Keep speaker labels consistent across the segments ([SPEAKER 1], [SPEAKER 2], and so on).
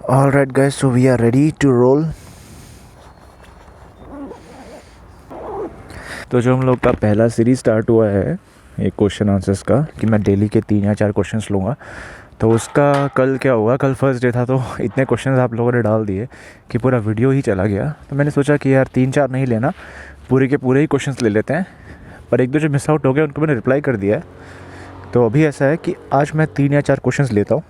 [SPEAKER 1] Alright guys, so we are ready to roll. तो जो हम लोग का पहला सीरीज़ स्टार्ट हुआ है एक क्वेश्चन आंसर्स का कि मैं डेली के 3 या 4 क्वेश्चंस लूँगा, तो उसका कल क्या हुआ, कल फर्स्ट डे था तो इतने क्वेश्चंस आप लोगों ने डाल दिए कि पूरा वीडियो ही चला गया। तो मैंने सोचा कि यार 3-4 नहीं लेना, पूरे के पूरे ही क्वेश्चंस ले लेते हैं। पर एक दो जो मिस आउट हो गए उनको मैंने रिप्लाई कर दिया है। तो अभी ऐसा है कि आज मैं 3 या 4 क्वेश्चंस लेता हूँ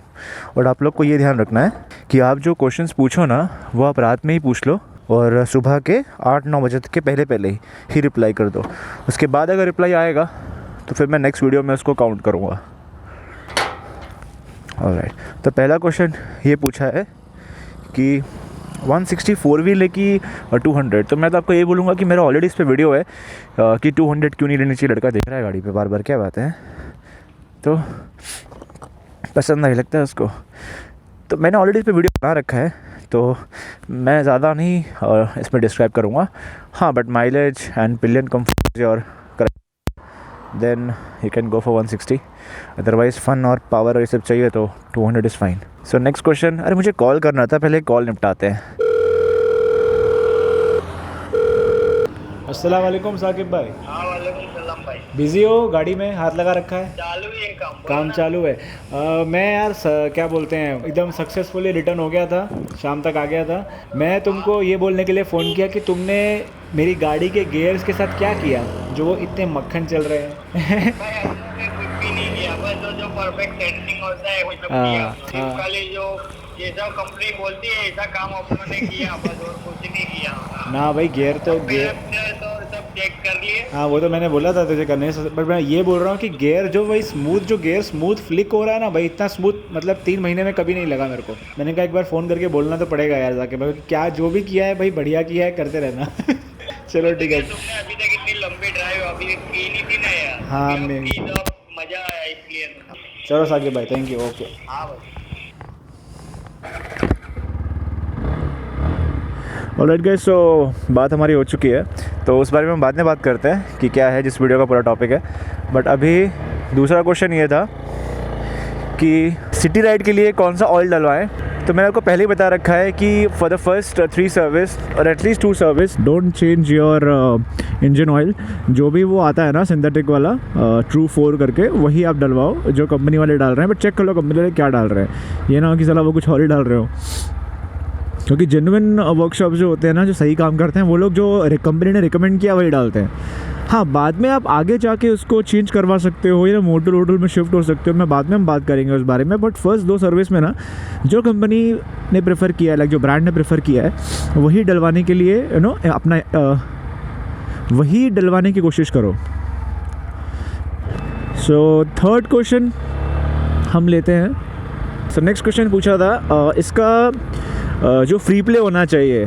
[SPEAKER 1] और आप लोग को ये ध्यान रखना है कि आप जो क्वेश्चंस पूछो ना वो आप रात में ही पूछ लो और सुबह के 8-9 बजे तक के पहले ही रिप्लाई कर दो। उसके बाद अगर रिप्लाई आएगा तो फिर मैं नेक्स्ट वीडियो में उसको काउंट करूँगा। ऑलराइट, तो पहला क्वेश्चन ये पूछा है कि 164 व्हील है कि 200। तो मैं तो आपको ये बोलूँगा कि मेरा ऑलरेडी इस पर वीडियो है कि 200 क्यों नहीं लेनी चाहिए। लड़का देख रहा है गाड़ी पे बार बार, क्या बात है, तो पसंद नहीं लगता है उसको। तो मैंने ऑलरेडी इस पर वीडियो बना रखा है तो मैं ज़्यादा नहीं इसमें डिस्क्राइब करूँगा। हाँ, but mileage and pillion comfort और correct, then you can go for 160। Otherwise fun और पावर और ये सब चाहिए तो 200 is fine. So next question, अरे मुझे कॉल करना था, पहले कॉल निपटाते हैं। अस्सलाम वालेकुम साकिब भाई।
[SPEAKER 2] हाँ वालेकुम सलाम भाई।
[SPEAKER 1] बिज़ी हो, गाड़ी में हाथ लगा रखा है?
[SPEAKER 2] चालू ही है
[SPEAKER 1] काम चालू है। मैं यार क्या बोलते हैं, एकदम सक्सेसफुली रिटर्न हो गया था, शाम तक आ गया था। मैं तुमको ये बोलने के लिए फ़ोन किया कि तुमने मेरी गाड़ी के गियर्स के साथ क्या किया जो वो इतने मक्खन चल रहे हैं।
[SPEAKER 2] भाई हमने कुछ भी नहीं किया, बस जो परफेक्ट सेटिंग होता है वो सब किया। सिर्फ खाली जो जैसा कंपनी बोलती है ऐसा काम अपनों ने किया, बस और कुछ नहीं किया
[SPEAKER 1] ना भाई, गियर तो गियर
[SPEAKER 2] तो सब चेक कर लिए।
[SPEAKER 1] हाँ, वो तो मैंने बोला था तुझे करने से, बट मैं ये बोल रहा हूँ कि गियर जो भाई स्मूथ फ्लिक हो रहा है ना भाई, इतना स्मूथ मतलब 3 महीने में कभी नहीं लगा मेरे को। मैंने कहा एक बार फ़ोन करके बोलना तो पड़ेगा यार जाके भाई, क्या जो भी किया है भाई बढ़िया किया है, करते रहना। चलो ठीक है।
[SPEAKER 2] तुमने अभी तक इतनी लंबी ड्राइव अभी की नहीं थी ना यार।
[SPEAKER 1] हाँ,
[SPEAKER 2] अभी
[SPEAKER 1] मैं
[SPEAKER 2] की तो मज़ा आया इसलिए।
[SPEAKER 1] चलो साकिब भाई, थैंक यू, ओके।
[SPEAKER 2] हाँ भाई।
[SPEAKER 1] ऑलराइट गाइस, सो बात हमारी हो चुकी है तो उस बारे में हम बाद में बात करते हैं कि क्या है जिस वीडियो का पूरा टॉपिक है। बट अभी दूसरा क्वेश्चन ये था कि सिटी राइड के लिए कौन सा ऑयल डलवाएं। तो मैंने आपको पहले ही बता रखा है कि फॉर द फर्स्ट 3 सर्विस और at least 2 service don't change your engine oil. जो भी वो आता है ना सिंथेटिक वाला ट्रू 4 करके, वही आप डलवाओ जो कंपनी वाले डाल रहे हैं। बट चेक कर लो कंपनी वाले क्या डाल रहे हैं, ये ना हो कि साला वो कुछ और ही डाल रहे हो। क्योंकि जेन्युइन वर्कशॉप जो होते हैं ना, जो सही काम करते हैं, वो लोग जो कंपनी ने रिकमेंड किया वही डालते हैं। हाँ, बाद में आप आगे जाके उसको चेंज करवा सकते हो या मोटर में शिफ्ट हो सकते हो, मैं बाद में हम बात करेंगे उस बारे में। बट फर्स्ट 2 सर्विस में ना जो कंपनी ने प्रेफर किया है, लाइक जो ब्रांड ने प्रेफर किया है, वही डलवाने के लिए अपना वही डलवाने की कोशिश करो। सो थर्ड क्वेश्चन हम लेते हैं। सो नेक्स्ट क्वेश्चन पूछा था इसका जो फ्री प्ले होना चाहिए,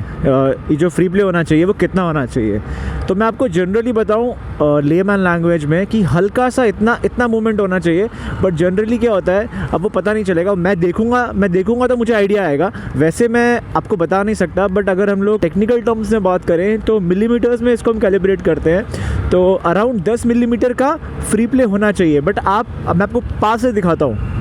[SPEAKER 1] जो फ्री प्ले होना चाहिए वो कितना होना चाहिए। तो मैं आपको जनरली बताऊं लेमैन लैंग्वेज में कि हल्का सा इतना मूवमेंट होना चाहिए। बट जनरली क्या होता है अब वो पता नहीं चलेगा, मैं देखूंगा तो मुझे आइडिया आएगा। वैसे मैं आपको बता नहीं सकता, बट अगर हम लोग टेक्निकल टर्म्स में बात करें तो मिलीमीटर्स में इसको हम कैलिब्रेट करते हैं। तो अराउंड 10 मिलीमीटर का फ्री प्ले होना चाहिए। बट मैं आपको पास से दिखाता हूँ,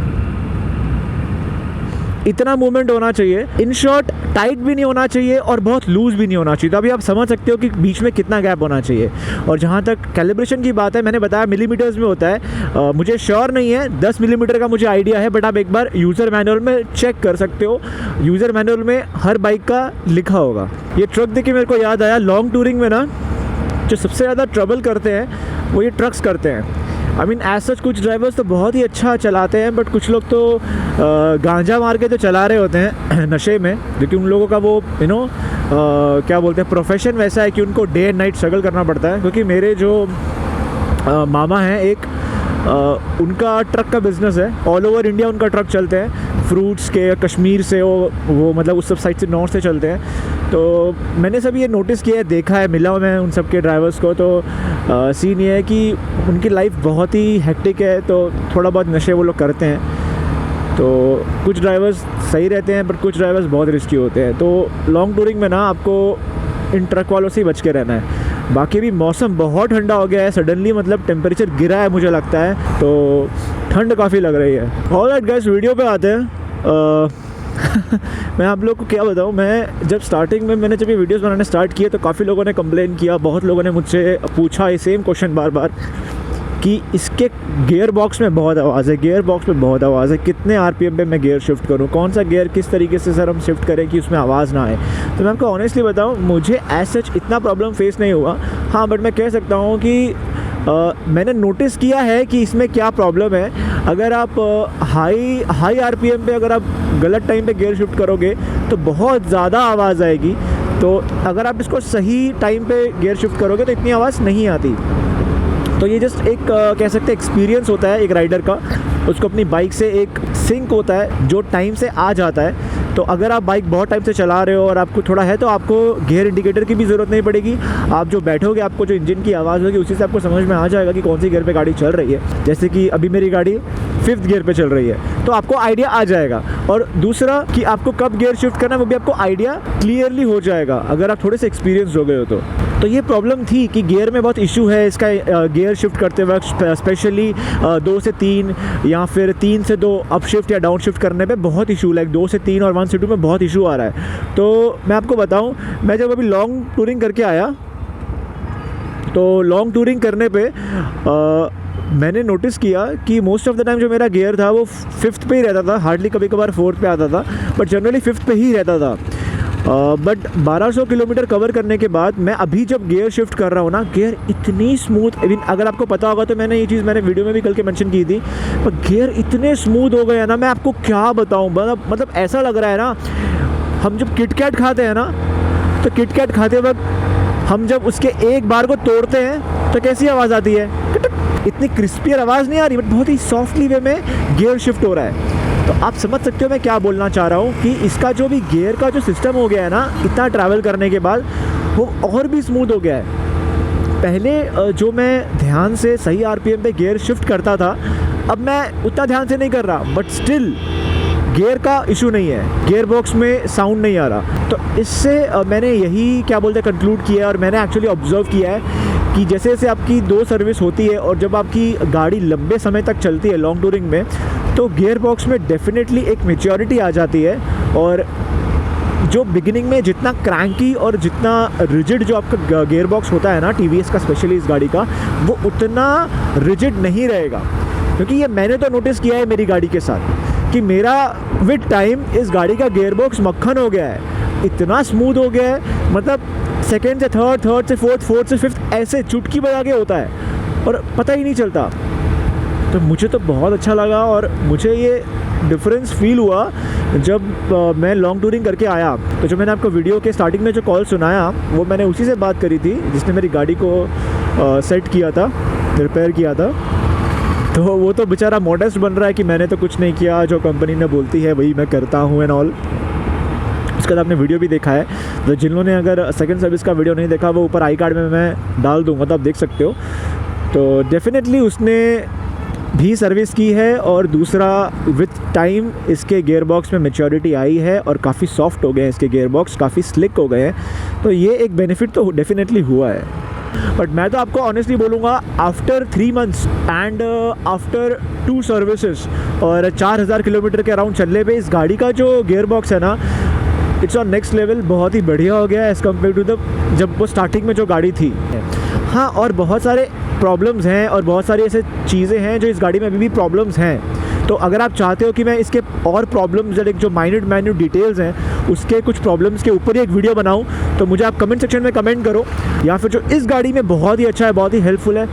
[SPEAKER 1] इतना मूवमेंट होना चाहिए। इन शॉर्ट टाइट भी नहीं होना चाहिए और बहुत लूज़ भी नहीं होना चाहिए। तो अभी आप समझ सकते हो कि बीच में कितना गैप होना चाहिए। और जहाँ तक कैलिब्रेशन की बात है, मैंने बताया मिलीमीटर्स में होता है, मुझे श्योर नहीं है, 10 मिलीमीटर का मुझे आइडिया है। बट आप एक बार यूज़र मैनुअल में चेक कर सकते हो, यूज़र मैनुअल में हर बाइक का लिखा होगा। ये ट्रक देख के मेरे को याद आया, लॉन्ग टूरिंग में ना जो सबसे ज़्यादा ट्रबल करते हैं वो ये ट्रक्स करते हैं। आई मीन एज सच कुछ ड्राइवर्स तो बहुत ही अच्छा चलाते हैं, बट कुछ लोग तो गांजा मार के तो चला रहे होते हैं नशे में, क्योंकि उन लोगों का वो क्या बोलते हैं, प्रोफेशन वैसा है कि उनको डे एंड नाइट स्ट्रगल करना पड़ता है। क्योंकि मेरे जो मामा हैं एक, उनका ट्रक का बिज़नेस है, ऑल ओवर इंडिया उनका ट्रक चलते हैं, फ्रूट्स के, कश्मीर से वो मतलब उस सब साइड से, नॉर्थ से चलते हैं। तो मैंने सब ये नोटिस किया है, देखा है, मिला हूँ मैं उन सब के ड्राइवर्स को। तो सीन ये है कि उनकी लाइफ बहुत ही हेक्टिक है, तो थोड़ा बहुत नशे वो लोग करते हैं। तो कुछ ड्राइवर्स सही रहते हैं बट कुछ ड्राइवर्स बहुत रिस्की होते हैं। तो लॉन्ग टूरिंग में ना आपको इन ट्रक वालों से ही बच के रहना है। बाकी भी मौसम बहुत ठंडा हो गया है सडनली, मतलब टेम्परेचर गिरा है मुझे लगता है, तो ठंड काफ़ी लग रही है। ऑलराइट गाइस, वीडियो पे आते हैं। मैं आप लोग को क्या बताऊँ, मैं जब स्टार्टिंग में मैंने जब ये वीडियोस बनाने स्टार्ट किए तो काफ़ी लोगों ने कंप्लेन किया, बहुत लोगों ने मुझसे पूछा ये सेम क्वेश्चन बार बार कि इसके गियर बॉक्स में बहुत आवाज़ है, गियर बॉक्स में बहुत आवाज़ है, कितने आरपीएम पे मैं गियर शिफ्ट करूँ, कौन सा गियर किस तरीके से सर हम शिफ्ट करें कि उसमें आवाज़ ना आए। तो मैं आपको ऑनेस्टली बताऊँ, मुझे एज सच इतना प्रॉब्लम फेस नहीं हुआ। हाँ, बट मैं कह सकता हूँ कि मैंने नोटिस किया है कि इसमें क्या प्रॉब्लम है। अगर आप हाई आरपीएम पे अगर आप गलत टाइम पे गियर शिफ्ट करोगे तो बहुत ज़्यादा आवाज़ आएगी। तो अगर आप इसको सही टाइम पे गियर शिफ्ट करोगे तो इतनी आवाज़ नहीं आती। तो ये जस्ट एक कह सकते हैं एक्सपीरियंस होता है एक राइडर का, उसको अपनी बाइक से एक सिंक होता है जो टाइम से आ जाता है। तो अगर आप बाइक बहुत टाइम से चला रहे हो और आपको थोड़ा है तो आपको गियर इंडिकेटर की भी ज़रूरत नहीं पड़ेगी। आप जो बैठोगे, आपको जो इंजन की आवाज़ होगी उसी से आपको समझ में आ जाएगा कि कौन सी गियर पे गाड़ी चल रही है। जैसे कि अभी मेरी गाड़ी 5th गियर पे चल रही है तो आपको आइडिया आ जाएगा। और दूसरा कि आपको कब गियर शिफ्ट करना है वो भी आपको आइडिया क्लियरली हो जाएगा अगर आप थोड़े से एक्सपीरियंस हो गए हो तो ये प्रॉब्लम थी कि गियर में बहुत इशू है इसका। गियर शिफ्ट करते वक्त स्पेशली 2 से 3 या फिर 3 से 2 अप शिफ्ट या डाउन शिफ्ट करने पे बहुत इशू, लाइक 2 से 3 और 1 से 2 में बहुत इशू आ रहा है। तो मैं आपको बताऊं, मैं जब अभी लॉन्ग टूरिंग करके आया तो लॉन्ग टूरिंग करने पे मैंने नोटिस किया कि मोस्ट ऑफ द टाइम जो मेरा गियर था वो 5th पे ही रहता था, हार्डली कभी कभार 4th पे आता था, बट जनरली 5th पे ही रहता था। बट 1200 किलोमीटर कवर करने के बाद मैं अभी जब गियर शिफ्ट कर रहा हूँ ना, गियर इतनी स्मूथ, इवन अगर आपको पता होगा तो मैंने ये चीज़ मैंने वीडियो में भी कल के मेंशन की थी, पर गियर इतने स्मूथ हो गए हैं ना, मैं आपको क्या बताऊँ। मतलब ऐसा लग रहा है ना, हम जब किटकैट खाते हैं ना तो किटकैट खाते वक्त हम जब उसके एक बार को तोड़ते हैं तो कैसी आवाज़ आती है, इतनी क्रिस्पियर आवाज़ नहीं आ रही, बट बहुत ही सॉफ्टली वे में गियर शिफ्ट हो रहा है। तो आप समझ सकते हो मैं क्या बोलना चाह रहा हूँ कि इसका जो भी गियर का जो सिस्टम हो गया है ना, इतना ट्रैवल करने के बाद वो और भी स्मूथ हो गया है। पहले जो मैं ध्यान से सही आरपीएम पे गियर शिफ्ट करता था, अब मैं उतना ध्यान से नहीं कर रहा, बट स्टिल गियर का इशू नहीं है, गियर बॉक्स में साउंड नहीं आ रहा। तो इससे मैंने यही क्या बोलते हैं कंक्लूड किया है, और मैंने एक्चुअली ऑब्जर्व किया है कि जैसे जैसे आपकी 2 सर्विस होती है और जब आपकी गाड़ी लंबे समय तक चलती है लॉन्ग टूरिंग में, तो गियर बॉक्स में डेफिनेटली एक मैच्योरिटी आ जाती है। और जो बिगिनिंग में जितना क्रैंकी और जितना रिजिड जो आपका गियर बॉक्स होता है ना टीवीएस का, स्पेशली इस गाड़ी का, वो उतना रिजिड नहीं रहेगा। क्योंकि ये मैंने तो नोटिस किया है मेरी गाड़ी के साथ कि मेरा विद टाइम इस गाड़ी का गियर बॉक्स मक्खन हो गया है, इतना स्मूथ हो गया है, मतलब सेकेंड से थर्ड, थर्ड से फोर्थ, फोर्थ से फिफ्थ ऐसे चुटकी बजा के होता है और पता ही नहीं चलता। तो मुझे तो बहुत अच्छा लगा और मुझे ये डिफरेंस फील हुआ जब मैं लॉन्ग टूरिंग करके आया। तो जो मैंने आपको वीडियो के स्टार्टिंग में जो कॉल सुनाया वो मैंने उसी से बात करी थी जिसने मेरी गाड़ी को सेट किया था, रिपेयर किया था। तो वो तो बेचारा मॉडेस्ट बन रहा है कि मैंने तो कुछ नहीं किया, जो कंपनी ने बोलती है वही मैं करता हूँ एंड ऑल। उसके बाद आपने वीडियो भी देखा है, तो जिन लोगों ने अगर सेकंड सर्विस का वीडियो नहीं देखा वो ऊपर आई कार्ड में मैं डाल दूँगा तो आप देख सकते हो। तो डेफिनेटली उसने भी सर्विस की है और दूसरा विथ टाइम इसके गियर बॉक्स में मैच्योरिटी आई है और काफ़ी सॉफ्ट हो गए हैं इसके गियर बॉक्स, काफ़ी स्लिक हो गए हैं। तो ये एक बेनिफिट तो डेफिनेटली हुआ है। बट मैं तो आपको ऑनेस्टली बोलूँगा, after 3 months and after 2 services और 4000 किलोमीटर के अराउंड चलने पे इस गाड़ी का जो गियर बॉक्स है ना, इट्स ऑन नेक्स्ट लेवल, बहुत ही बढ़िया हो गया एज़ कम्पेयर टू द जब वो स्टार्टिंग में जो गाड़ी थी। हाँ, और बहुत सारे प्रॉब्लम्स हैं और बहुत सारी ऐसे चीज़ें हैं जो इस गाड़ी में अभी भी प्रॉब्लम्स हैं। तो अगर आप चाहते हो कि मैं इसके और प्रॉब्लम्स जो माइन्यूट डिटेल्स हैं उसके कुछ प्रॉब्लम्स के ऊपर ही एक वीडियो बनाऊं, तो मुझे आप कमेंट सेक्शन में कमेंट करो, या फिर जो इस गाड़ी में बहुत ही अच्छा है, बहुत ही हेल्पफुल है,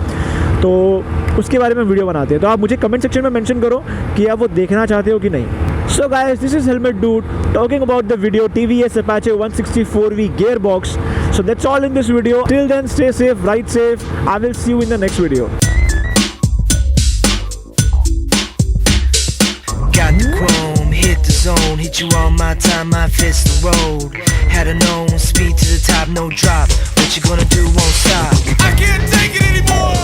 [SPEAKER 1] तो उसके बारे में वीडियो बनाते हैं। तो आप मुझे कमेंट सेक्शन में मेंशन करो कि आप वो देखना चाहते हो कि नहीं। So guys, this is Helmet Dude talking about the video TVS Apache 164V gearbox. So that's all in this video. Till then, stay safe, ride safe. I will see you in the next video.
[SPEAKER 3] Got the chrome, hit the zone, hit you on my time, I fist the road. Had a known speed to the top, no drop. What you gonna do won't stop. I can't take it anymore.